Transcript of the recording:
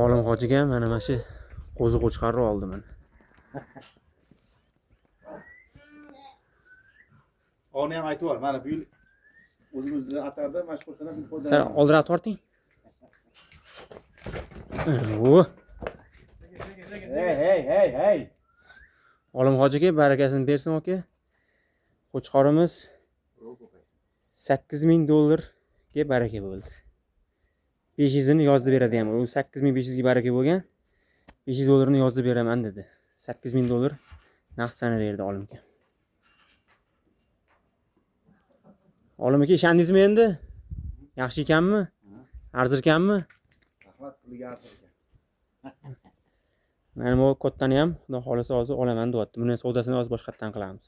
Olim hojiga mana shu qo'zi qo'chqarni oldim mana. Onu ham aytib bor. Mana bu yil o'zimizni atarda mana shu qo'shqadan Sen foydalanamiz. oldirib torting. O. Hey. Olim hojiga barakasini bersin aka. Qo'chqorimiz $8000 ga baraka bo'ldi. 500 ni yozib beradi ham. U 8500 ga baraka bo'lgan. $500 ni yozib beraman dedi. $8000 naqd sana berdi olimga. Olim aka ishandingizmi endi? Yaxshi ekanmi? Arzir ekanmi? Rahmat, puliga arzir ekan. Mana bu kottani ham xudo xolasa hozir olaman deyapti. Buni savdosini hozir boshqatdan qilamiz.